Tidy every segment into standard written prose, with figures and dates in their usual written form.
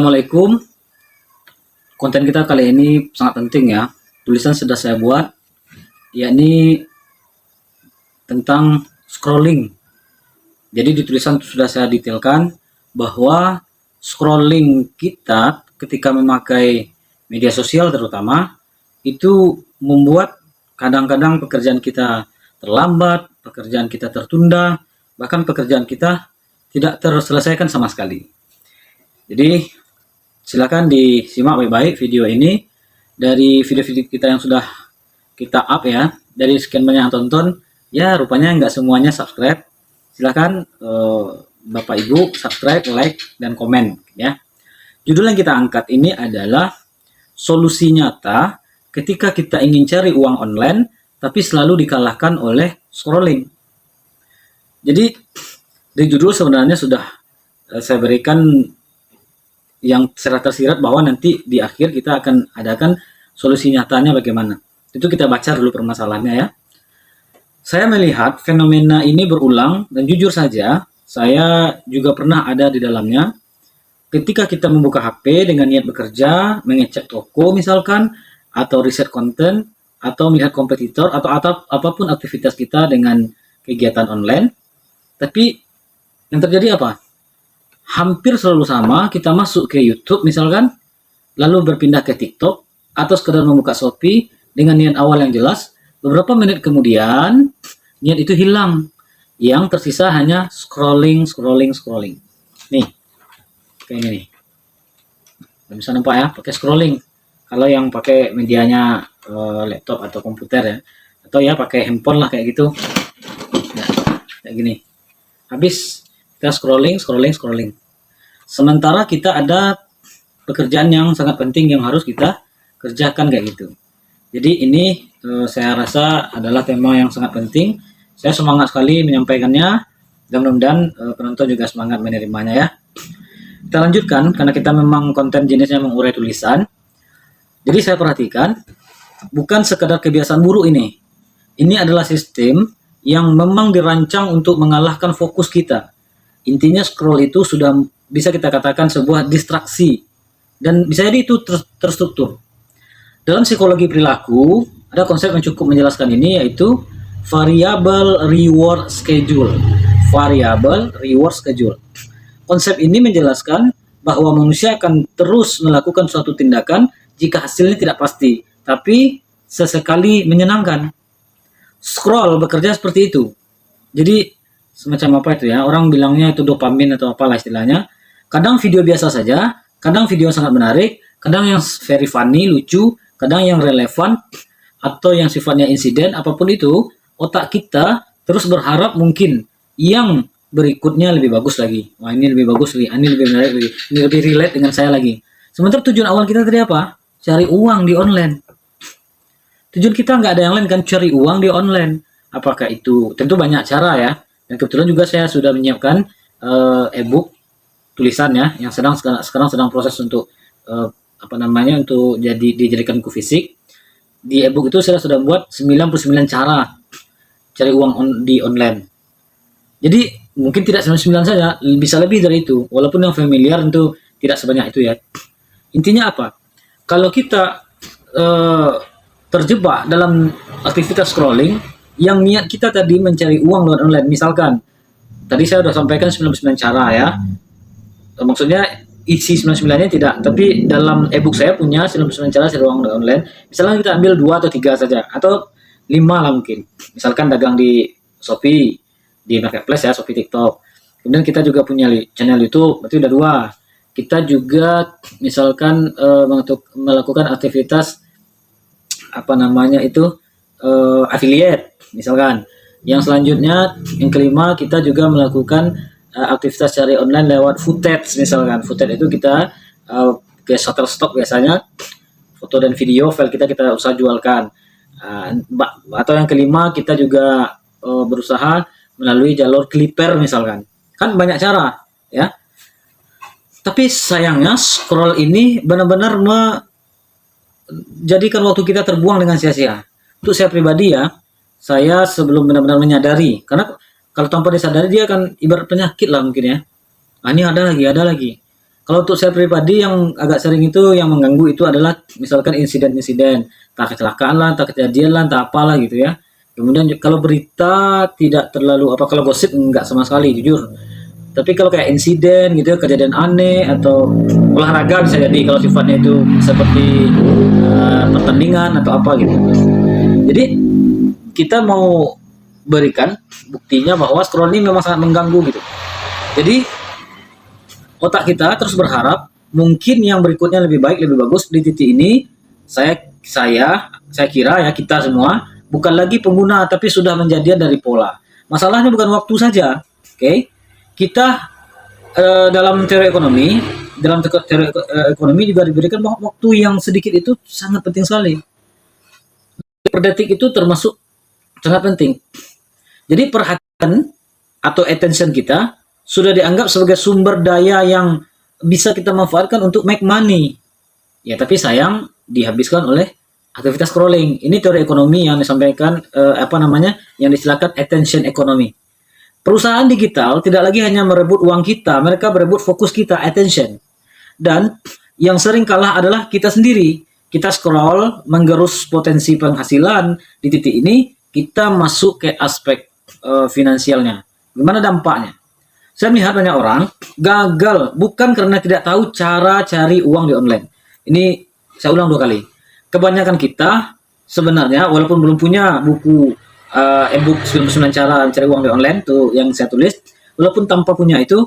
Assalamualaikum. Konten kita kali ini sangat penting ya. Tulisan sudah saya buat, yakni tentang scrolling. Jadi di tulisan sudah saya detailkan bahwa scrolling kita ketika memakai media sosial terutama itu membuat kadang-kadang pekerjaan kita terlambat, pekerjaan kita tertunda, bahkan pekerjaan kita tidak terselesaikan sama sekali. Jadi silakan disimak baik-baik video ini dari video-video kita yang sudah kita up ya. Dari sekian banyak yang tonton, ya rupanya nggak semuanya subscribe. Silakan Bapak Ibu subscribe, like, dan komen ya. Judul yang kita angkat ini adalah solusi nyata ketika kita ingin cari uang online tapi selalu dikalahkan oleh scrolling. Jadi di judul sebenarnya sudah saya berikan yang secara tersirat bahwa nanti di akhir kita akan adakan solusi nyatanya bagaimana. Itu kita baca dulu permasalahannya ya. Saya melihat fenomena ini berulang dan jujur saja saya juga pernah ada di dalamnya. Ketika kita membuka HP dengan niat bekerja, mengecek toko misalkan, atau riset konten, atau melihat kompetitor, atau apapun aktivitas kita dengan kegiatan online. Tapi yang terjadi apa? Hampir selalu sama, kita masuk ke YouTube misalkan, lalu berpindah ke TikTok, atau sekedar membuka Shopee dengan niat awal yang jelas, beberapa menit kemudian, niat itu hilang. Yang tersisa hanya scrolling. Nih, kayak ini nih. Bisa nampak ya, pakai scrolling. Kalau yang pakai medianya laptop atau komputer ya, atau ya pakai handphone lah kayak gitu. Nah, kayak gini. Habis kita scrolling. Sementara kita ada pekerjaan yang sangat penting yang harus kita kerjakan kayak gitu. Jadi ini saya rasa adalah tema yang sangat penting. Saya semangat sekali menyampaikannya. Dan mudah-mudahan penonton juga semangat menerimanya ya. Kita lanjutkan karena kita memang konten jenisnya mengurai tulisan. Jadi saya perhatikan bukan sekadar kebiasaan buruk ini. Ini adalah sistem yang memang dirancang untuk mengalahkan fokus kita. Intinya scroll itu sudah bisa kita katakan sebuah distraksi dan bisa jadi itu terstruktur. Dalam psikologi perilaku ada konsep yang cukup menjelaskan ini, yaitu variable reward schedule. Konsep ini menjelaskan bahwa manusia akan terus melakukan suatu tindakan jika hasilnya tidak pasti, tapi sesekali menyenangkan. Scroll bekerja seperti itu. Jadi semacam apa itu ya, orang bilangnya itu dopamin atau apalah istilahnya. Kadang video biasa saja, kadang video yang sangat menarik, kadang yang very funny, lucu, kadang yang relevan, atau yang sifatnya insiden, apapun itu, otak kita terus berharap mungkin yang berikutnya lebih bagus lagi. Wah, ini lebih bagus lagi, ini lebih menarik lagi, ini lebih relate dengan saya lagi. Sementara tujuan awal kita tadi apa? Cari uang di online. Tujuan kita nggak ada yang lain kan, cari uang di online. Apakah itu? Tentu banyak cara ya. Dan kebetulan juga saya sudah menyiapkan e-book tulisannya yang sekarang sedang proses untuk untuk dijadikan buku fisik. Di e-book itu saya sudah buat 99 cara cari uang di online. Jadi mungkin tidak 99 saja, bisa lebih dari itu. Walaupun yang familiar tentu tidak sebanyak itu ya. Intinya apa? Kalau kita terjebak dalam aktivitas scrolling, yang niat kita tadi mencari uang lewat online, misalkan tadi saya sudah sampaikan 99 cara ya. Maksudnya isi 99-nya tidak, tapi dalam e-book saya punya 99 cara cari uang online. Misalnya kita ambil 2 atau 3 saja, atau 5 lah mungkin. Misalkan dagang di Shopee, di marketplace ya, Shopee, TikTok. Kemudian kita juga punya channel YouTube, berarti udah 2. Kita juga misalkan untuk melakukan aktivitas affiliate misalkan. Yang selanjutnya, yang kelima, kita juga melakukan aktivitas cari online lewat footage misalkan. Footage itu kita ke Shutterstock biasanya, foto dan video file kita usaha jualkan. Atau yang kelima, kita juga berusaha melalui jalur Clipper misalkan. Kan banyak cara ya. Tapi sayangnya scroll ini benar-benar menjadikan waktu kita terbuang dengan sia-sia. Untuk saya pribadi ya, saya sebelum benar-benar menyadari, karena kalau tanpa disadari dia akan ibarat penyakit lah mungkin ya. Ini ada lagi. Kalau untuk saya pribadi yang agak sering itu yang mengganggu itu adalah misalkan insiden-insiden, entah kecelakaan lah, entah kejadian lah, entah apalah gitu ya. Kemudian kalau berita tidak terlalu apa, kalau gosip enggak sama sekali jujur. Tapi kalau kayak insiden gitu ya, kejadian aneh atau olahraga bisa jadi kalau sifatnya itu seperti pertandingan atau apa gitu. Jadi kita mau berikan buktinya bahwa scrolling memang sangat mengganggu gitu. Jadi otak kita terus berharap mungkin yang berikutnya lebih baik, lebih bagus. Di titik ini saya kira ya, kita semua bukan lagi pengguna tapi sudah menjadi dari pola. Masalahnya bukan waktu saja, oke? Okay? Kita dalam teori ekonomi, ekonomi juga diberikan bahwa waktu yang sedikit itu sangat penting sekali. Per detik itu termasuk sangat penting. Jadi perhatian atau attention kita sudah dianggap sebagai sumber daya yang bisa kita manfaatkan untuk make money. Ya, tapi sayang dihabiskan oleh aktivitas scrolling. Ini teori ekonomi yang disampaikan yang distilahkan attention economy. Perusahaan digital tidak lagi hanya merebut uang kita, mereka berebut fokus kita, attention. Dan yang sering kalah adalah kita sendiri. Kita scroll, menggerus potensi penghasilan. Di titik ini kita masuk ke aspek finansialnya. Gimana dampaknya? Saya melihat banyak orang gagal bukan karena tidak tahu cara cari uang di online. Ini saya ulang 2 kali. Kebanyakan kita sebenarnya walaupun belum punya buku e-book 99 cara mencari uang di online tuh yang saya tulis, walaupun tanpa punya itu,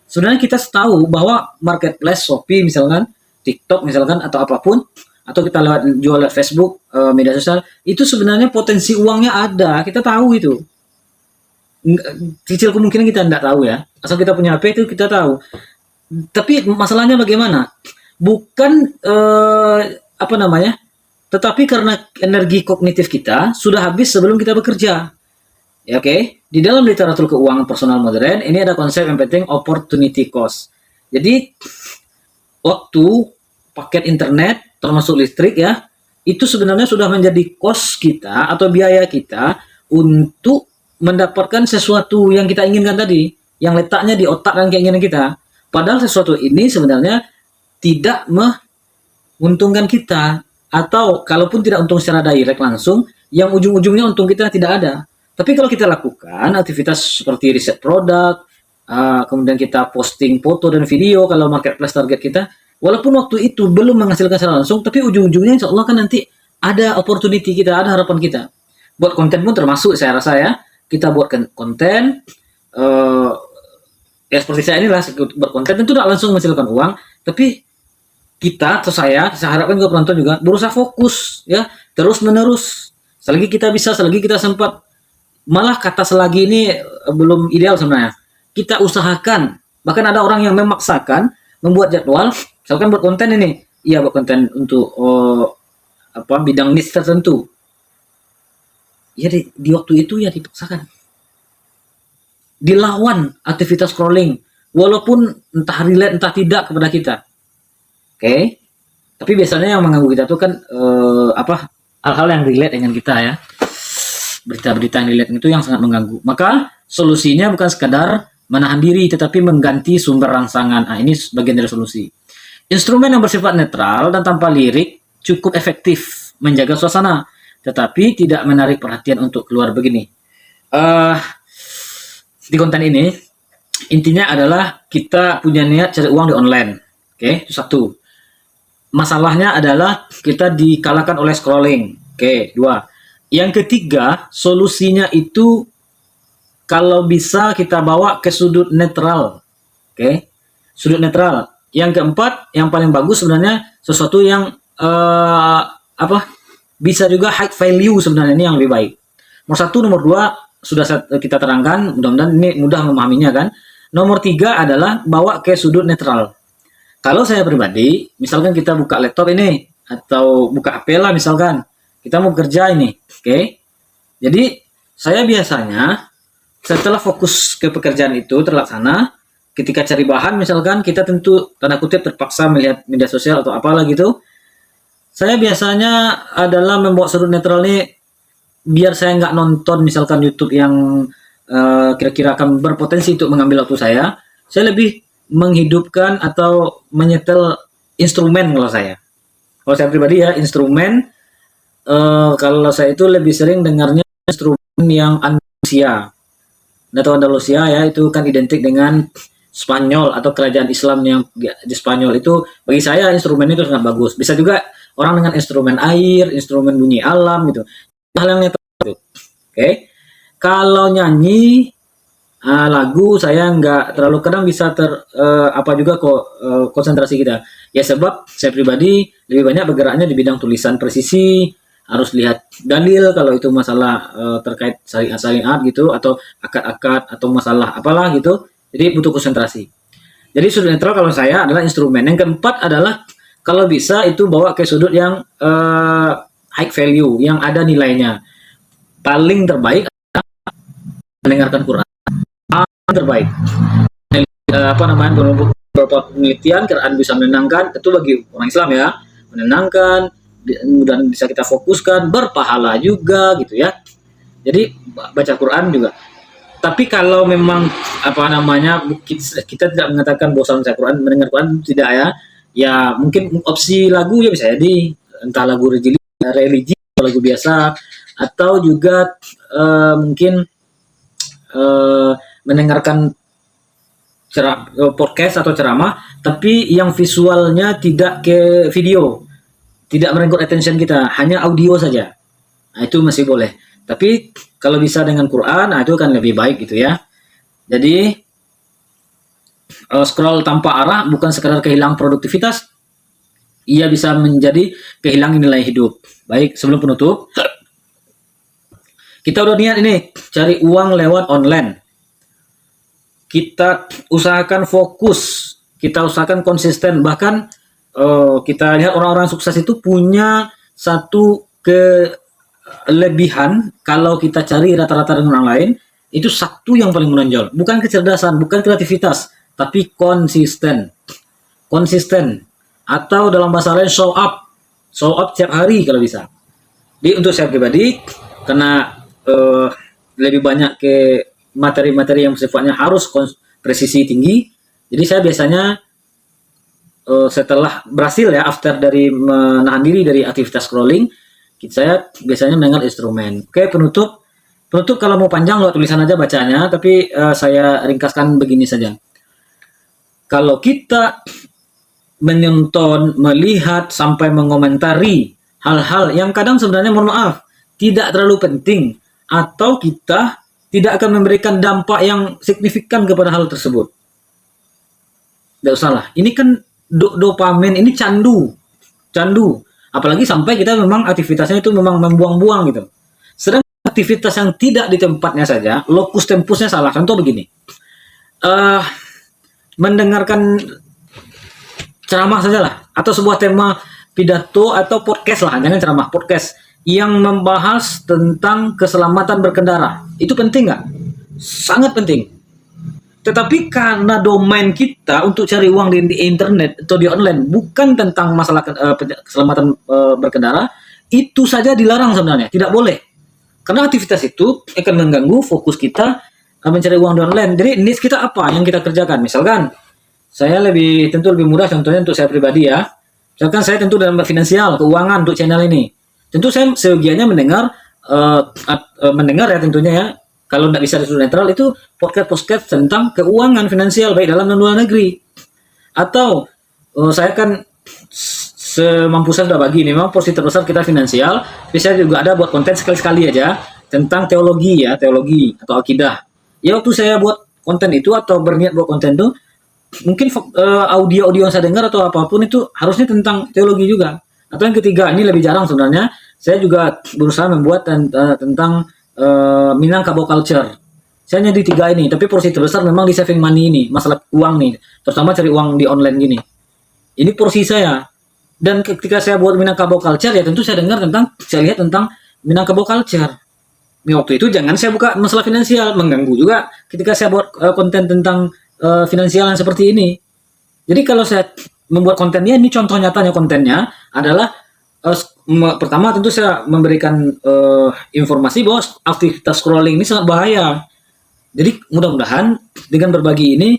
sebenarnya kita tahu bahwa marketplace Shopee misalkan, TikTok misalkan atau apapun, atau kita jual lewat Facebook, media sosial, itu sebenarnya potensi uangnya ada, kita tahu itu. Kecil kemungkinan kita tidak tahu ya, asal kita punya HP itu kita tahu. Tapi masalahnya bagaimana? Bukan tetapi karena energi kognitif kita sudah habis sebelum kita bekerja. Ya, oke. Di dalam literatur keuangan personal modern ini ada konsep yang penting, opportunity cost. Jadi waktu, paket internet termasuk listrik ya, itu sebenarnya sudah menjadi cost kita atau biaya kita untuk mendapatkan sesuatu yang kita inginkan tadi, yang letaknya di otak dan keinginan kita. Padahal sesuatu ini sebenarnya tidak menguntungkan kita, atau kalaupun tidak untung secara direct langsung, yang ujung-ujungnya untung kita tidak ada. Tapi kalau kita lakukan aktivitas seperti riset produk, kemudian kita posting foto dan video kalau marketplace target kita, walaupun waktu itu belum menghasilkan secara langsung, tapi ujung-ujungnya insya Allah kan nanti ada opportunity kita, ada harapan kita. Buat konten pun termasuk saya rasa ya, kita buat konten, ya seperti saya inilah, berkonten tentu tidak langsung menghasilkan uang, tapi kita atau saya harapkan juga penonton juga berusaha fokus ya, terus menerus. Selagi kita bisa, selagi kita sempat, malah kata selagi ini belum ideal sebenarnya. Kita usahakan, bahkan ada orang yang memaksakan membuat jadwal, misalkan buat konten ini, iya buat konten untuk bidang niche tertentu. Ya di waktu itu ya dipaksakan. Dilawan aktivitas scrolling, walaupun entah relate entah tidak kepada kita. Oke. Tapi biasanya yang mengganggu kita tuh kan hal-hal yang relate dengan kita ya. Berita-berita yang relate itu yang sangat mengganggu. Maka solusinya bukan sekadar menahan diri, tetapi mengganti sumber rangsangan. Ini bagian dari solusi. Instrumen yang bersifat netral dan tanpa lirik cukup efektif menjaga suasana, tetapi tidak menarik perhatian untuk keluar begini. Di konten ini intinya adalah kita punya niat cari uang di online. Oke, itu satu. Masalahnya adalah kita dikalahkan oleh scrolling. Oke, 2. Yang ketiga, solusinya itu kalau bisa kita bawa ke sudut netral. Oke, sudut netral. Yang keempat, yang paling bagus sebenarnya sesuatu yang bisa juga high value sebenarnya, ini yang lebih baik. Nomor 1, nomor 2 sudah kita terangkan, mudah-mudahan ini mudah memahaminya kan. Nomor 3 adalah bawa ke sudut netral. Kalau saya pribadi, misalkan kita buka laptop ini, atau buka HP lah misalkan, kita mau kerja ini, oke? Jadi, saya biasanya, setelah fokus ke pekerjaan itu terlaksana, ketika cari bahan misalkan, kita tentu, tanda kutip, terpaksa melihat media sosial atau apalah gitu, saya biasanya adalah membawa sudut netral ini, biar saya nggak nonton misalkan YouTube yang kira-kira akan berpotensi untuk mengambil waktu saya lebih menghidupkan atau menyetel instrumen kalau saya. Kalau saya pribadi ya instrumen, kalau saya itu lebih sering dengarnya instrumen yang Andalusia. Atau Andalusia ya itu kan identik dengan Spanyol atau kerajaan Islam yang di Spanyol itu bagi saya instrumen itu sangat bagus. Bisa juga orang dengan instrumen air, instrumen bunyi alam gitu. Hal yang netral itu. Oke. Kalau nyanyi lagu saya nggak terlalu kadang bisa apa juga kok konsentrasi kita. Ya sebab saya pribadi lebih banyak bergeraknya di bidang tulisan presisi, harus lihat dalil kalau itu masalah terkait syariat gitu atau akad-akad atau masalah apalah gitu. Jadi butuh konsentrasi. Jadi sudut netral kalau saya adalah instrumen. Yang keempat adalah kalau bisa itu bawa ke sudut yang high value, yang ada nilainya. Paling terbaik mendengarkan Quran. Paling terbaik. Apa namanya beberapa penelitian Quran bisa menenangkan, itu bagi orang Islam ya, menenangkan, dan bisa kita fokuskan, berpahala juga gitu ya. Jadi baca Quran juga. Tapi kalau memang apa namanya kita tidak mengatakan bosan baca Quran, mendengar Quran tidak ya. Ya mungkin opsi lagu ya bisa jadi entah lagu religi atau lagu biasa atau juga mungkin mendengarkan podcast atau ceramah tapi yang visualnya tidak ke video, tidak merenggut attention kita, hanya audio saja. Nah, itu masih boleh. Tapi kalau bisa dengan Quran, nah itu kan lebih baik gitu ya. Jadi scroll tanpa arah bukan sekadar kehilangan produktivitas, ia bisa menjadi kehilangan nilai hidup. Baik, sebelum penutup, kita udah niat ini cari uang lewat online. Kita usahakan fokus, kita usahakan konsisten. Bahkan kita lihat orang-orang sukses itu punya satu kelebihan kalau kita cari rata-rata dengan orang lain, itu satu yang paling menonjol. Bukan kecerdasan, bukan kreativitas, tapi konsisten. Konsisten. Atau dalam bahasa lain show up. Show up setiap hari kalau bisa. Jadi untuk saya pribadi, karena lebih banyak ke materi-materi yang sifatnya harus presisi tinggi, jadi saya biasanya setelah berhasil ya after dari menahan diri dari aktivitas scrolling, saya biasanya mendengar instrumen. Oke, penutup kalau mau panjang lo tulisan aja bacanya, tapi saya ringkaskan begini saja. Kalau kita menonton, melihat sampai mengomentari hal-hal yang kadang sebenarnya mohon maaf tidak terlalu penting, atau kita tidak akan memberikan dampak yang signifikan kepada hal tersebut, tidak usahlah. Ini kan dopamin, ini candu. Apalagi sampai kita memang aktivitasnya itu memang membuang-buang gitu. Sedang aktivitas yang tidak di tempatnya saja, lokus tempusnya salah. Contoh begini, mendengarkan ceramah sajalah, atau sebuah tema pidato atau podcast lah, jangan ceramah, podcast yang membahas tentang keselamatan berkendara. Itu penting nggak? Sangat penting. Tetapi karena domain kita untuk cari uang di internet atau di online bukan tentang masalah keselamatan berkendara, itu saja dilarang sebenarnya, tidak boleh. Karena aktivitas itu akan mengganggu fokus kita mencari uang di online. Jadi niche kita apa yang kita kerjakan? Misalkan saya tentu lebih mudah contohnya untuk saya pribadi ya. Misalkan saya tentu dalam finansial, keuangan untuk channel ini. Tentu saya seyogianya mendengar ya tentunya ya. Kalau tidak bisa di sudut netral itu podcast tentang keuangan finansial baik dalam dan luar negeri. Atau saya kan semampu saya sudah bagi, memang porsi terbesar kita finansial, tapi saya juga ada buat konten sekali-sekali aja tentang teologi atau akidah. Ya waktu saya buat konten itu atau berniat buat konten itu, mungkin audio yang saya dengar atau apapun itu harusnya tentang teologi juga. Atau yang ketiga, ini lebih jarang sebenarnya, saya juga berusaha membuat tentang Minangkabau culture. Saya hanya di 3 ini, tapi porsi terbesar memang di saving money ini, masalah uang nih, terutama cari uang di online gini. Ini porsi saya. Dan ketika saya buat Minangkabau culture, ya tentu saya lihat tentang Minangkabau culture. Waktu itu jangan saya buka masalah finansial, mengganggu juga ketika saya buat konten tentang finansial yang seperti ini. Jadi kalau saya membuat kontennya, ini contoh nyatanya kontennya adalah pertama tentu saya memberikan informasi bahwa aktivitas scrolling ini sangat bahaya. Jadi mudah-mudahan dengan berbagi ini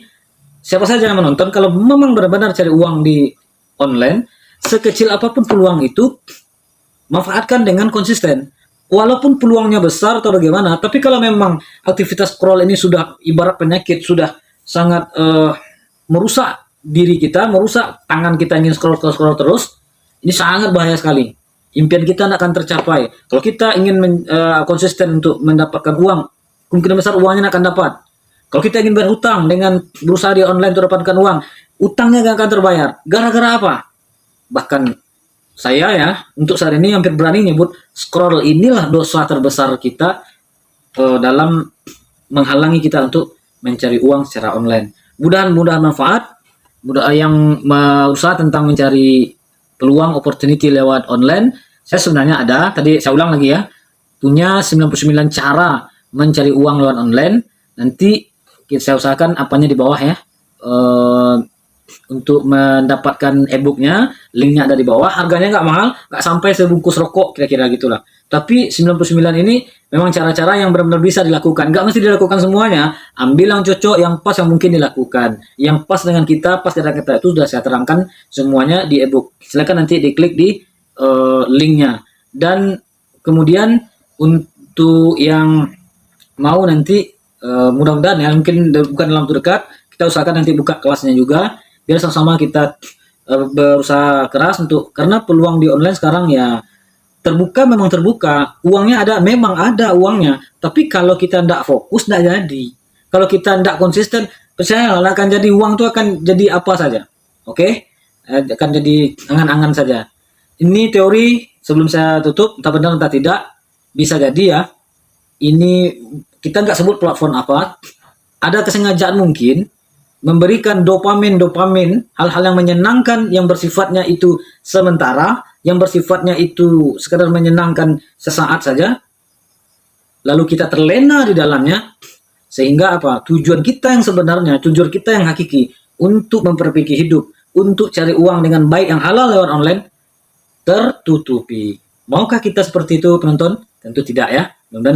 siapa saja yang menonton, kalau memang benar-benar cari uang di online, sekecil apapun peluang itu, manfaatkan dengan konsisten. Walaupun peluangnya besar atau bagaimana, tapi kalau memang aktivitas scroll ini sudah ibarat penyakit, sudah sangat merusak diri kita, merusak tangan kita ingin scroll terus, ini sangat bahaya sekali. Impian kita tidak akan tercapai. Kalau kita ingin konsisten untuk mendapatkan uang, kemungkinan besar uangnya akan dapat. Kalau kita ingin berhutang dengan berusaha di online untuk dapatkan uang, utangnya gak akan terbayar. Gara-gara apa? Bahkan saya ya, untuk saat ini hampir berani nyebut scroll inilah dosa terbesar kita dalam menghalangi kita untuk mencari uang secara online. Mudah-mudahan manfaat, yang berusaha tentang mencari peluang opportunity lewat online. Saya sebenarnya ada, tadi saya ulang lagi ya, punya 99 cara mencari uang lewat online. Nanti saya usahakan apanya di bawah ya. Untuk mendapatkan e-booknya, linknya ada di bawah. Harganya nggak mahal, nggak sampai sebungkus rokok kira-kira gitulah. Tapi 99 ini memang cara-cara yang benar-benar bisa dilakukan. Nggak mesti dilakukan semuanya. Ambil yang cocok, yang pas, yang mungkin dilakukan. Yang pas dengan kita, pas dengan kita. Itu sudah saya terangkan semuanya di e-book. Silakan nanti diklik di linknya. Dan kemudian untuk yang mau nanti mudah-mudahan ya, mungkin bukan dalam waktu dekat, kita usahakan nanti buka kelasnya juga, biar sama-sama kita berusaha keras untuk, karena peluang di online sekarang ya terbuka, memang terbuka, uangnya ada, memang ada uangnya, tapi kalau kita tidak fokus tidak jadi. Kalau kita tidak konsisten, percaya akan jadi uang itu akan jadi apa saja, oke? Akan jadi angan-angan saja. Ini teori, sebelum saya tutup, entah benar entah tidak, bisa jadi ya, ini kita nggak sebut platform apa, ada kesengajaan mungkin memberikan dopamin, hal-hal yang menyenangkan, yang bersifatnya itu sementara, yang bersifatnya itu sekedar menyenangkan sesaat saja, lalu kita terlena di dalamnya, sehingga apa? Tujuan kita yang sebenarnya, tujuan kita yang hakiki, untuk memperbaiki hidup, untuk cari uang dengan baik yang halal lewat online, tertutupi. Maukah kita seperti itu, penonton? Tentu tidak ya. Mudah-mudahan